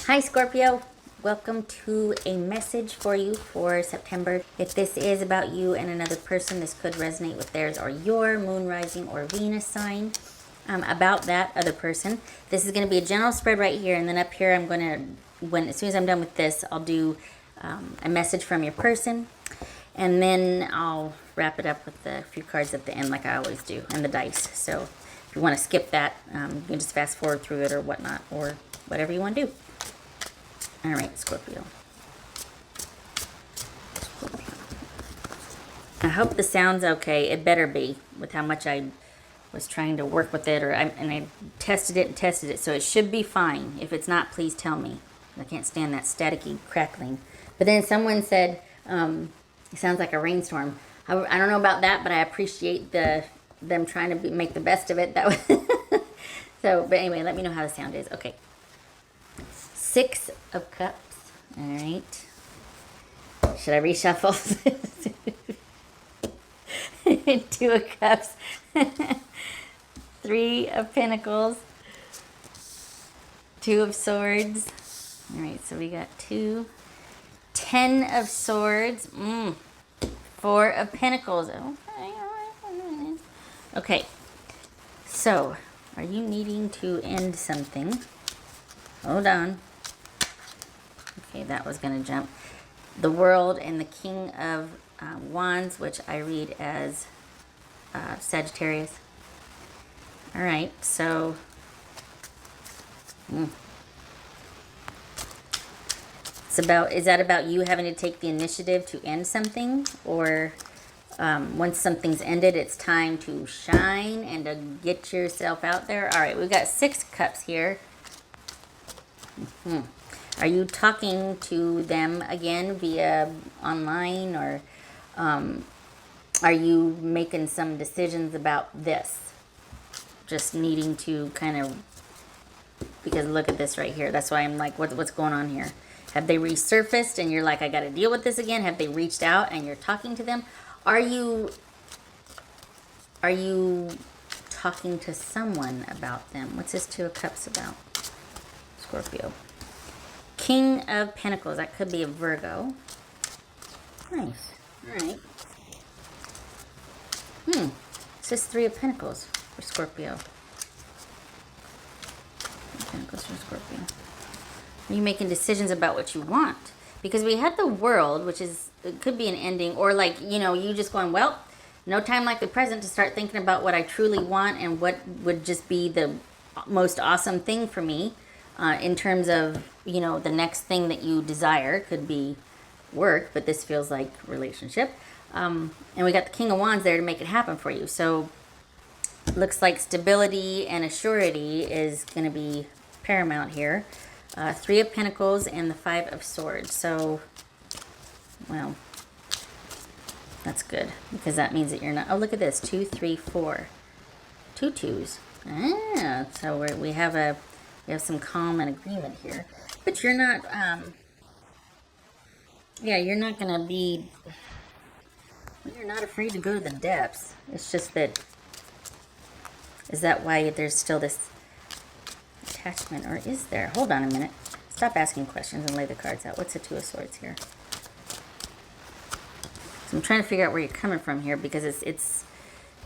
Hi Scorpio, welcome to a message for you for September. If this is about you and another person, this could resonate with theirs or your moon, rising, or Venus sign. About that other person. This is going to be a general spread right here, and then up here I'm going to, as soon as I'm done with this, I'll do a message from your person, and then I'll wrap it up with a few cards at the end like I always do, and the dice. So if you want to skip that, you can just fast forward through it or whatnot, or whatever you want to do. All right, Scorpio. I hope the sound's okay. It better be, with how much I was trying to work with it, and I tested it, so it should be fine. If it's not, please tell me. I can't stand that staticky crackling. But then someone said it sounds like a rainstorm. I don't know about that, but I appreciate them trying to make the best of it. That was so. But anyway, let me know how the sound is. Okay. 6 of Cups. All right. Should I reshuffle? 2 of Cups. 3 of Pentacles. 2 of Swords. All right, so we got 2. 10 of Swords. 4 of Pentacles. Okay. Okay. So, are you needing to end something? Hold on. Okay, that was going to jump. The World and the King of Wands, which I read as Sagittarius. All right, so is that about you having to take the initiative to end something, or once something's ended, it's time to shine and to get yourself out there? All right, we've got 6 cups here. Are you talking to them again via online, or are you making some decisions about this? Just needing to kind of, because look at this right here. That's why I'm like, what's going on here? Have they resurfaced and you're like, I got to deal with this again? Have they reached out and you're talking to them? Are you talking to someone about them? What's this 2 of Cups about? Scorpio. King of Pentacles. That could be a Virgo. Nice. All right. This is 3 of Pentacles for Scorpio. Pentacles for Scorpio. Are you making decisions about what you want? Because we had the World, which is, it could be an ending, or like, you just going, well, no time like the present to start thinking about what I truly want and what would just be the most awesome thing for me in terms of, the next thing that you desire. Could be work, but this feels like relationship. And we got the King of Wands there to make it happen for you. So looks like stability and assurity is going to be paramount here. 3 of Pentacles and the 5 of Swords. So, well, that's good, because that means that you're not, oh, look at this, 2, 3, 4. 2 twos. Ah, so we have some calm and agreement here. But you're not, yeah, you're not going to be, you're not afraid to go to the depths. It's just that, is that why there's still this attachment, or is there? Hold on a minute. Stop asking questions and lay the cards out. What's the 2 of Swords here? So I'm trying to figure out where you're coming from here, because it's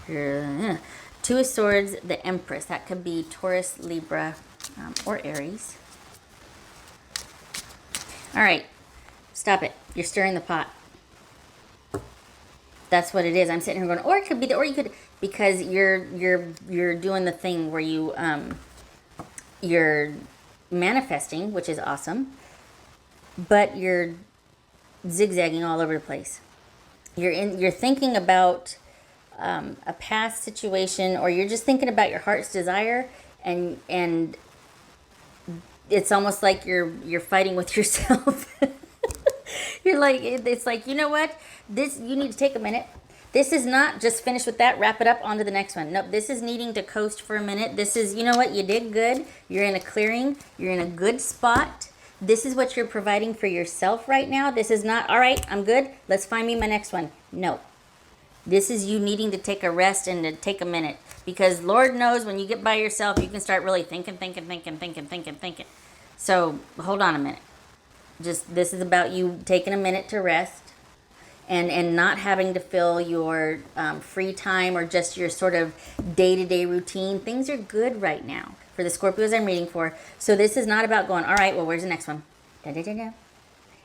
2 of Swords, the Empress. That could be Taurus, Libra, or Aries. All right, stop it. You're stirring the pot. That's what it is. I'm sitting here going, or it could be, or you could, because you're doing the thing where you're manifesting, which is awesome, but you're zigzagging all over the place. You're thinking about a past situation, or you're just thinking about your heart's desire, and it's almost like you're fighting with yourself. You're like, it's like, you know what? You need to take a minute. This is not just finish with that, wrap it up, on to the next one. Nope, this is needing to coast for a minute. This is, you know what? You did good. You're in a clearing. You're in a good spot. This is what you're providing for yourself right now. This is not, all right, I'm good. Let's find me my next one. No. This is you needing to take a rest and to take a minute. Because Lord knows when you get by yourself, you can start really thinking. So hold on a minute. Just this is about you taking a minute to rest and not having to fill your free time or just your sort of day-to-day routine. Things are good right now for the Scorpios I'm reading for. So this is not about going, all right, well, where's the next one? Da, da, da, da.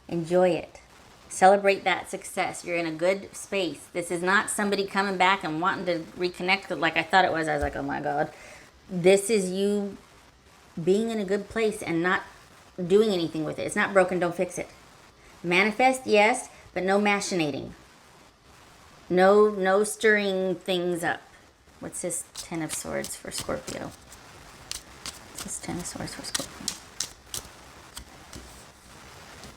Enjoy it. Celebrate that success. You're in a good space. This is not somebody coming back and wanting to reconnect like I thought it was. I was like, oh my God. This is you being in a good place and not doing anything with it. It's not broken, don't fix it. Manifest, yes, but no machinating. No stirring things up. What's this Ten of Swords for Scorpio? What's this Ten of Swords for Scorpio?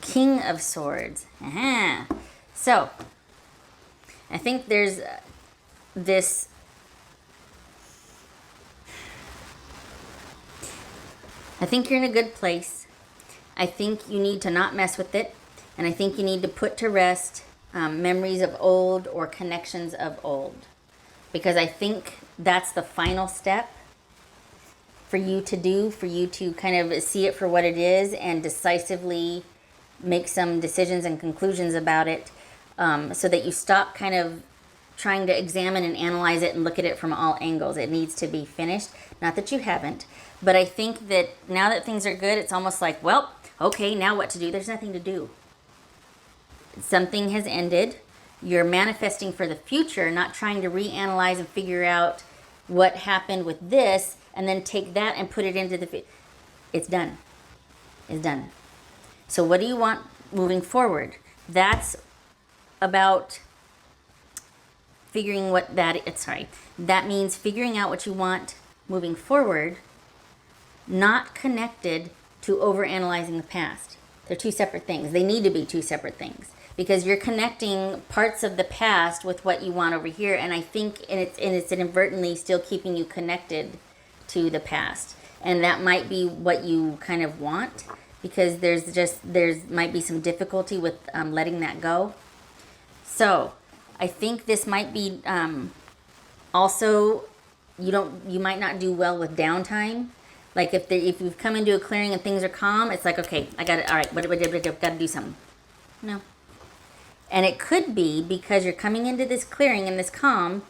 King of Swords. Aha. So, I think there's this... I think you're in a good place. I think you need to not mess with it. And I think you need to put to rest memories of old or connections of old. Because I think that's the final step for you to do, for you to kind of see it for what it is and decisively make some decisions and conclusions about it, so that you stop kind of trying to examine and analyze it and look at it from all angles. It needs to be finished. Not that you haven't, but I think that now that things are good, it's almost like, well, okay, now what to do? There's nothing to do. Something has ended. You're manifesting for the future, not trying to reanalyze and figure out what happened with this and then take that and put it into the future. It's done. It's done. So what do you want moving forward? That's about figuring what that means figuring out what you want moving forward, not connected to overanalyzing the past. They're two separate things. They need to be two separate things because you're connecting parts of the past with what you want over here, and I think it's inadvertently still keeping you connected to the past, and that might be what you kind of want because there's might be some difficulty with letting that go. So I think this might be also you might not do well with downtime. Like if you've come into a clearing and things are calm, it's like, okay, I got it. All right, what got to do something. No. And it could be because you're coming into this clearing and this calm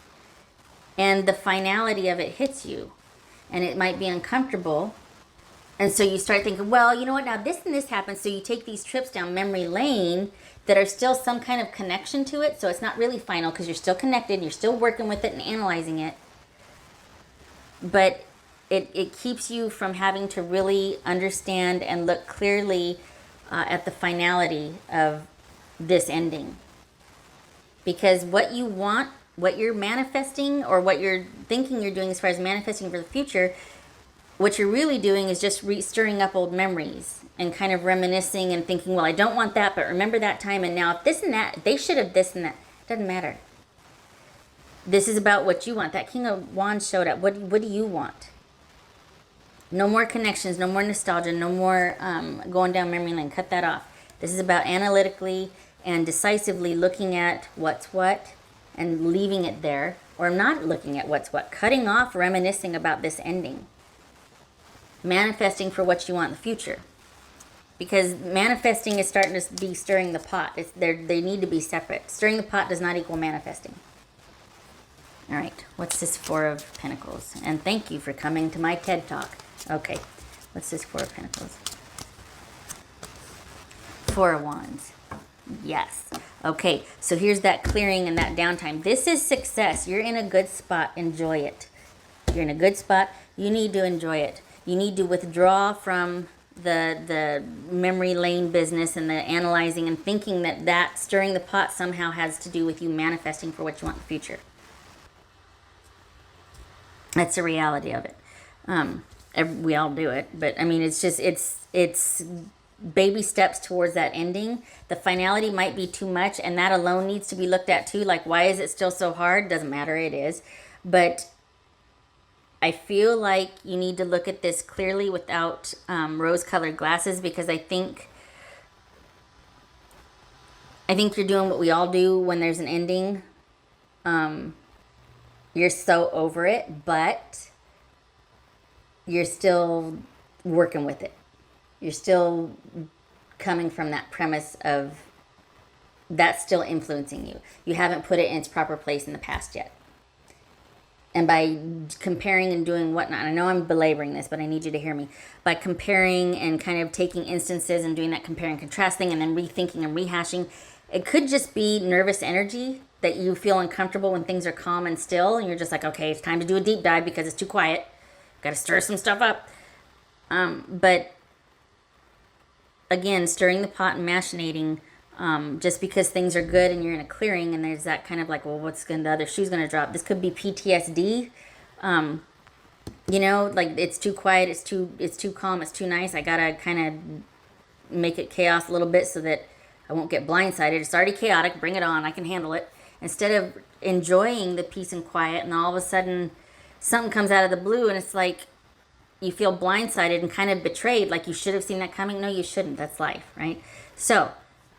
and the finality of it hits you and it might be uncomfortable. And so you start thinking, well, you know what, now this and this happens. So you take these trips down memory lane that are still some kind of connection to it. So it's not really final because you're still connected. You're still working with it and analyzing it. But it keeps you from having to really understand and look clearly at the finality of this ending. Because what you want, what you're manifesting or what you're thinking you're doing as far as manifesting for the future, what you're really doing is just stirring up old memories and kind of reminiscing and thinking, well, I don't want that, but remember that time, and now if this and that, they should have this and that. Doesn't matter. This is about what you want. That King of Wands showed up. What do you want? No more connections, no more nostalgia, no more going down memory lane. Cut that off. This is about analytically and decisively looking at what's what and leaving it there, or not looking at what's what. Cutting off reminiscing about this ending. Manifesting for what you want in the future. Because manifesting is starting to be stirring the pot. They need to be separate. Stirring the pot does not equal manifesting. All right, what's this Four of Pentacles? And thank you for coming to my TED Talk. Okay, what's this Four of Pentacles? Four of Wands. Yes. Okay, so here's that clearing and that downtime. This is success. You're in a good spot. Enjoy it. You're in a good spot. You need to enjoy it. You need to withdraw from the memory lane business and the analyzing and thinking that stirring the pot somehow has to do with you manifesting for what you want in the future. That's the reality of it. We all do it, but I mean, it's just, it's baby steps towards that ending. The finality might be too much, and that alone needs to be looked at too. Like, why is it still so hard? Doesn't matter, it is. But I feel like you need to look at this clearly without rose-colored glasses, because I think you're doing what we all do when there's an ending. You're so over it, but you're still working with it. You're still coming from that premise of that's still influencing you. You haven't put it in its proper place in the past yet. And by comparing and doing whatnot, I know I'm belaboring this, but I need you to hear me. By comparing and kind of taking instances and doing that compare and contrast thing and then rethinking and rehashing, it could just be nervous energy that you feel uncomfortable when things are calm and still. And you're just like, okay, it's time to do a deep dive because it's too quiet. Got to stir some stuff up. But again, stirring the pot and machinating, just because things are good and you're in a clearing and there's that kind of like, well, the other shoe's going to drop. This could be PTSD. You know, like it's too quiet, it's too calm, it's too nice. I got to kind of make it chaos a little bit so that I won't get blindsided. It's already chaotic. Bring it on. I can handle it. Instead of enjoying the peace and quiet, and all of a sudden something comes out of the blue and it's like you feel blindsided and kind of betrayed, like you should have seen that coming. No, you shouldn't. That's life, right? So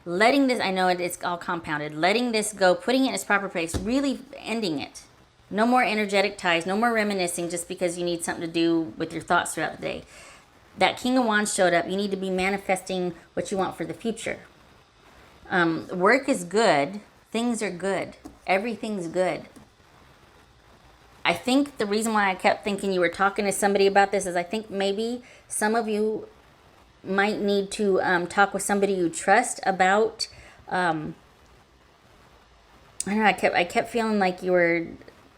letting this, I know it's all compounded, letting this go, putting it in its proper place, really ending it. No more energetic ties, no more reminiscing just because you need something to do with your thoughts throughout the day. That King of Wands showed up. You need to be manifesting what you want for the future. Work is good. Things are good. Everything's good. I think the reason why I kept thinking you were talking to somebody about this is I think maybe some of you might need to talk with somebody you trust about. I don't know. I kept feeling like you were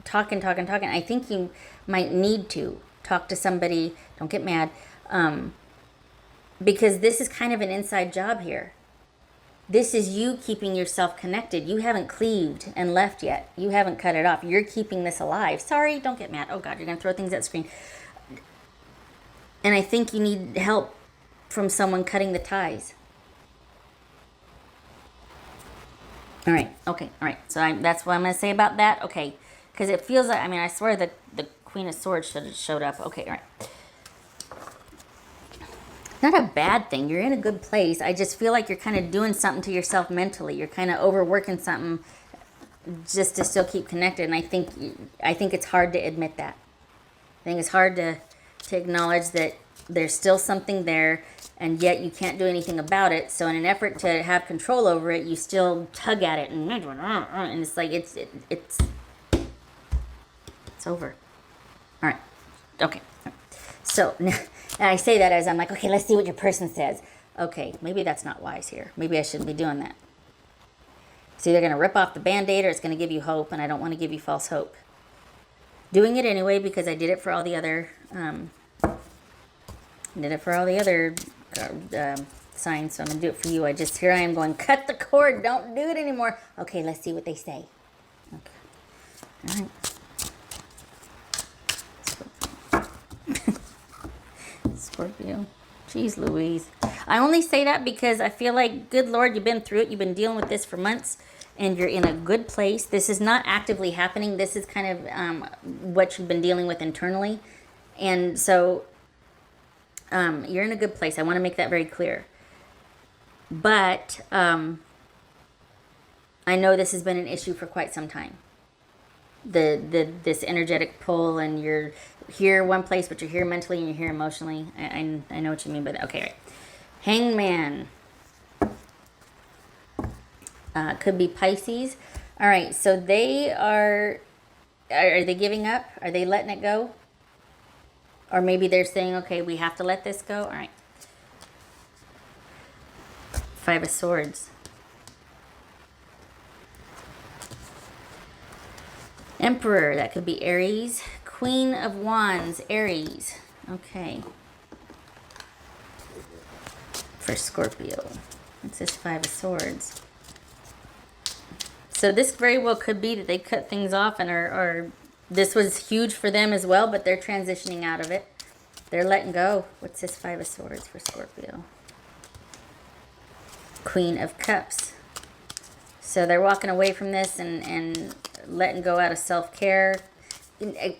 talking. I think you might need to talk to somebody. Don't get mad, because this is kind of an inside job here. This is you keeping yourself connected. You haven't cleaved and left yet. You haven't cut it off. You're keeping this alive. Sorry, don't get mad. Oh God, you're gonna throw things at the screen. And I think you need help from someone cutting the ties. All right, okay, all right. So that's what I'm going to say about that. Okay, because it feels like, I mean, I swear that the Queen of Swords should have showed up. Okay, all right. Not a bad thing. You're in a good place. I just feel like you're kind of doing something to yourself mentally. You're kind of overworking something just to still keep connected. And I think it's hard to admit that. I think it's hard to acknowledge that there's still something there, and yet you can't do anything about it. So in an effort to have control over it, you still tug at it, and it's like it's over. All right. Okay. So I say that as I'm like, okay, let's see what your person says. Okay, maybe that's not wise here. Maybe I shouldn't be doing that. It's either going to rip off the Band-Aid or it's going to give you hope, and I don't want to give you false hope. Doing it anyway because I did it for all the other signs, so I'm going to do it for you. Here I am going, cut the cord, don't do it anymore. Okay, let's see what they say. Okay. All right. Scorpio. Jeez Louise. I only say that because I feel like, good Lord, you've been through it. You've been dealing with this for months, and you're in a good place. This is not actively happening. This is kind of what you've been dealing with internally. And so you're in a good place. I want to make that very clear. But I know this has been an issue for quite some time. This energetic pull, and you're here one place, but you're here mentally and you're here emotionally. I know what you mean by that. Okay, right. Hangman. Could be Pisces. All right, so they are they giving up? Are they letting it go? Or maybe they're saying, okay, we have to let this go. All right. Five of Swords. Emperor, that could be Aries. Queen of Wands, Aries. Okay. For Scorpio. It's this Five of Swords. So this very well could be that they cut things off and are this was huge for them as well, but they're transitioning out of it. They're letting go. What's this Five of Swords for Scorpio? Queen of Cups. So they're walking away from this and letting go out of self-care.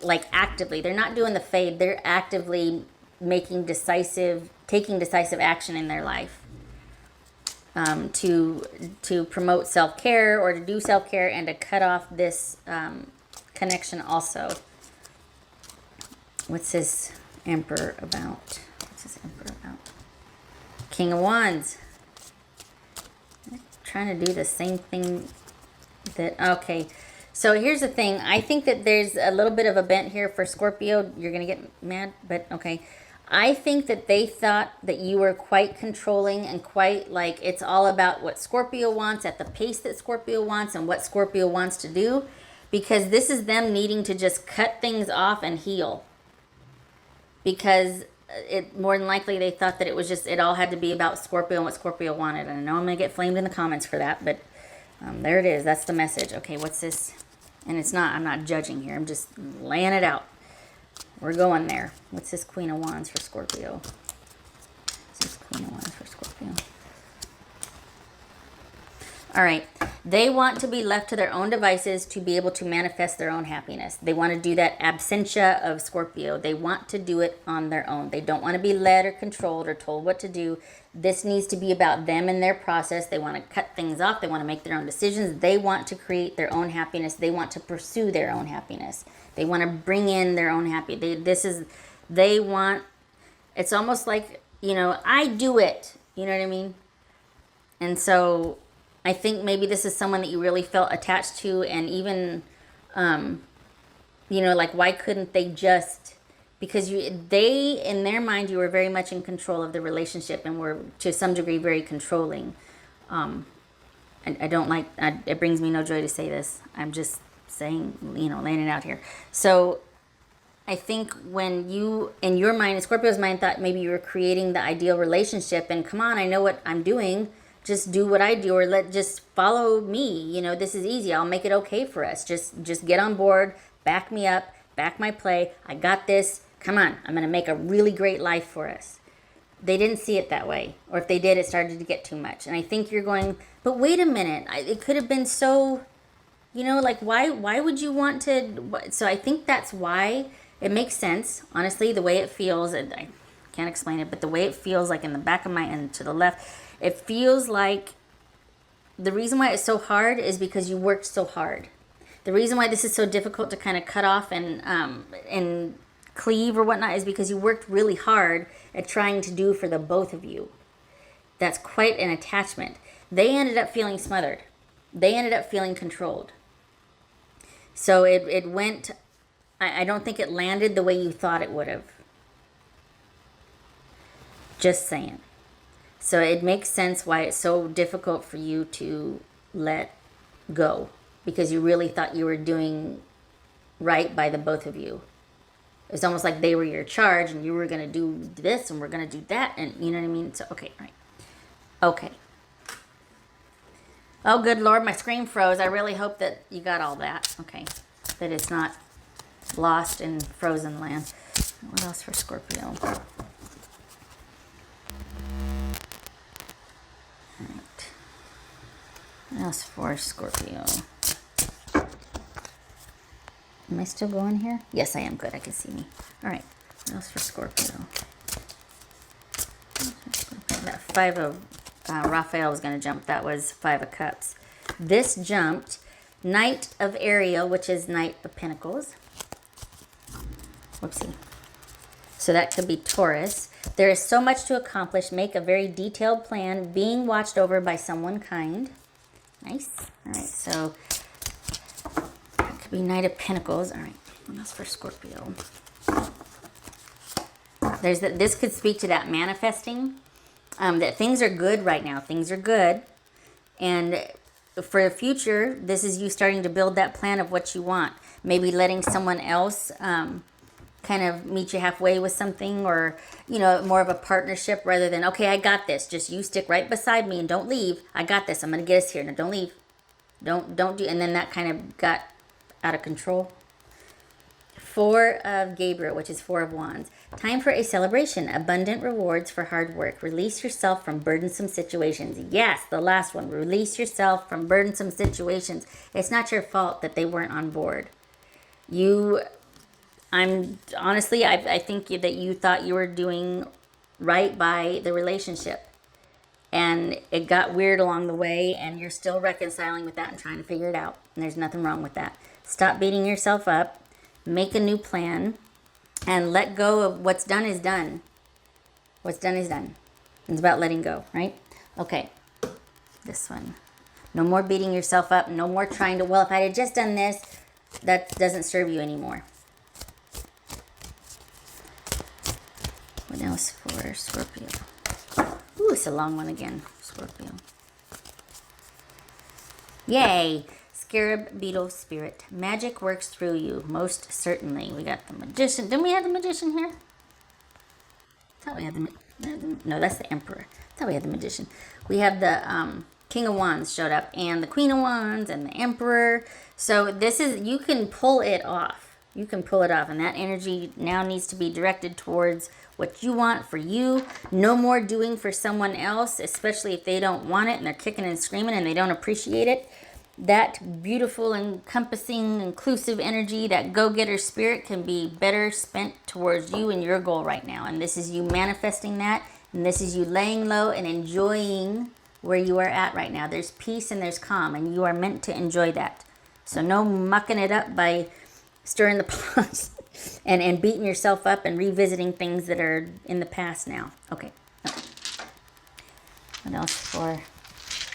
Like actively. They're not doing the fade. They're actively taking decisive action in their life. To promote self-care or to do self-care and to cut off this connection also. What's this Emperor about? What's this Emperor about? King of Wands. I'm trying to do the same thing that, okay. So here's the thing. I think that there's a little bit of a bent here for Scorpio. You're going to get mad, but okay. I think that they thought that you were quite controlling and quite like it's all about what Scorpio wants at the pace that Scorpio wants and what Scorpio wants to do. Because this is them needing to just cut things off and heal. Because it more than likely they thought that it was just, it all had to be about Scorpio and what Scorpio wanted. And I know I'm going to get flamed in the comments for that, but there it is. That's the message. Okay, what's this? And it's not, I'm not judging here. I'm just laying it out. We're going there. What's this Queen of Wands for Scorpio? What's this Queen of Wands for Scorpio? All right. They want to be left to their own devices to be able to manifest their own happiness. They want to do that absentia of Scorpio. They want to do it on their own. They don't want to be led or controlled or told what to do. This needs to be about them and their process. They want to cut things off. They want to make their own decisions. They want to create their own happiness. They want to pursue their own happiness. They want to bring in their own happiness. They want, it's almost like, you know, I do it. You know what I mean? And so I think maybe this is someone that you really felt attached to, and even, you know, like, why couldn't they just, because they, in their mind, you were very much in control of the relationship and were, to some degree, very controlling. I don't like, it brings me no joy to say this. I'm just saying, you know, laying it out here. So I think when you, in your mind, Scorpio's mind, thought maybe you were creating the ideal relationship, and come on, I know what I'm doing. Just do what I do, or just follow me. You know, this is easy. I'll make it okay for us. Just get on board, back me up, back my play. I got this. Come on. I'm going to make a really great life for us. They didn't see it that way. Or if they did, it started to get too much. And I think you're going, but wait a minute. It could have been so, you know, like, why would you want to? So I think that's why it makes sense. Honestly, the way it feels, and I can't explain it, but the way it feels, like in the back of my, and to the left, it feels like the reason why it's so hard is because you worked so hard. The reason why this is so difficult to kind of cut off and cleave or whatnot is because you worked really hard at trying to do for the both of you. That's quite an attachment. They ended up feeling smothered. They ended up feeling controlled. So it went, I don't think it landed the way you thought it would have. Just saying. So it makes sense why it's so difficult for you to let go, because you really thought you were doing right by the both of you. It's almost like they were your charge and you were going to do this and we're going to do that. And you know what I mean? So, okay, all right. Okay. Oh, good Lord, my screen froze. I really hope that you got all that. Okay. That it's not lost in frozen land. What else for Scorpio? What else for Scorpio? Am I still going here? Yes, I am. Good. I can see me. All right. What else for Scorpio? That 5 of Raphael was going to jump. That was 5 of Cups. This jumped Knight of Ariel, which is Knight of Pentacles. Whoopsie. So that could be Taurus. There is so much to accomplish. Make a very detailed plan. Being watched over by someone kind. Nice. All right, so that could be Knight of Pentacles. All right, what else for Scorpio? There's that. This could speak to that manifesting, that things are good right now. Things are good, and for the future, this is you starting to build that plan of what you want. Maybe letting someone else kind of meet you halfway with something, or, you know, more of a partnership rather than, okay, I got this. Just you stick right beside me and don't leave. I got this. I'm going to get us here. No, don't leave. Don't do. And then that kind of got out of control. 4 of Gabriel, which is 4 of Wands. Time for a celebration. Abundant rewards for hard work. Release yourself from burdensome situations. Yes, the last one. Release yourself from burdensome situations. It's not your fault that they weren't on board. Honestly, I think that you thought you were doing right by the relationship. And it got weird along the way, and you're still reconciling with that and trying to figure it out. And there's nothing wrong with that. Stop beating yourself up. Make a new plan. And let go of what's done is done. What's done is done. It's about letting go, right? Okay. This one. No more beating yourself up. No more trying to, well, if I had just done this, that doesn't serve you anymore. What else for Scorpio? Ooh, it's a long one again, Scorpio. Yay! Scarab Beetle Spirit. Magic works through you, most certainly. We got the Magician. Didn't we have the Magician here? I thought we had the... No, that's the Emperor. I thought we had the Magician. We have the King of Wands showed up, and the Queen of Wands, and the Emperor. So this is... You can pull it off. You can pull it off, and that energy now needs to be directed towards what you want for you. No more doing for someone else, especially if they don't want it and they're kicking and screaming and they don't appreciate it. That beautiful, encompassing, inclusive energy, that go-getter spirit can be better spent towards you and your goal right now. And this is you manifesting that, and this is you laying low and enjoying where you are at right now. There's peace and there's calm, and you are meant to enjoy that. So no mucking it up by stirring the pots and beating yourself up and revisiting things that are in the past now. Okay. What else for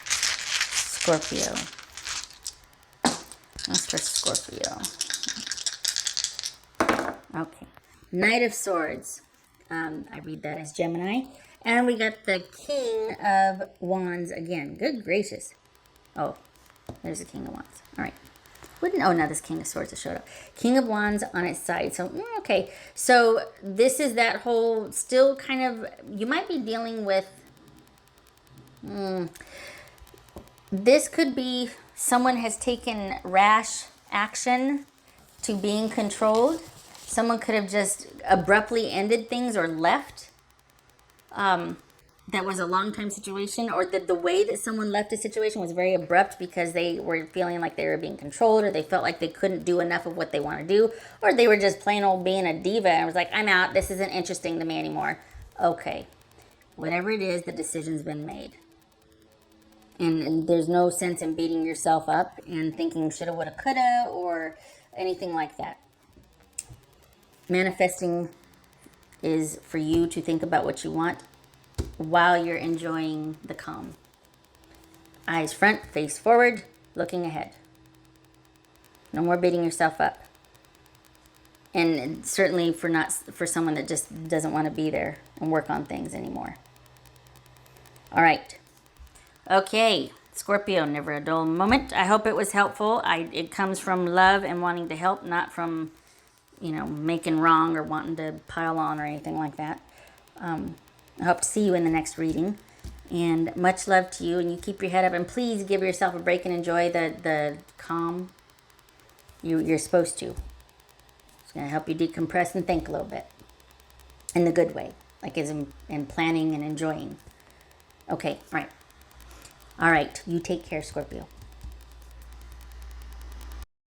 Scorpio? That's for Scorpio. Okay. Knight of Swords. I read that as Gemini. And we got the King of Wands again. Good gracious. Oh, there's the King of Wands. All right. Oh, now this King of Swords has showed up. King of Wands on its side. So, okay. So this is that whole still kind of, you might be dealing with, this could be someone has taken rash action to being controlled. Someone could have just abruptly ended things or left. That was a long-time situation, or the way that someone left a situation was very abrupt because they were feeling like they were being controlled, or they felt like they couldn't do enough of what they want to do, or they were just plain old being a diva and was like, I'm out, this isn't interesting to me anymore. Okay. Whatever it is, the decision's been made. And there's no sense in beating yourself up and thinking shoulda, woulda, coulda, or anything like that. Manifesting is for you to think about what you want while you're enjoying the calm. Eyes front, face forward, looking ahead. No more beating yourself up. And certainly for someone that just doesn't want to be there and work on things anymore. All right. Okay, Scorpio, never a dull moment. I hope it was helpful. It comes from love and wanting to help, not from, making wrong or wanting to pile on or anything like that. I hope to see you in the next reading. And much love to you. And you keep your head up. And please give yourself a break and enjoy the calm. You're supposed to. It's going to help you decompress and think a little bit. In the good way. Like as in planning and enjoying. Okay, right. All right. You take care, Scorpio.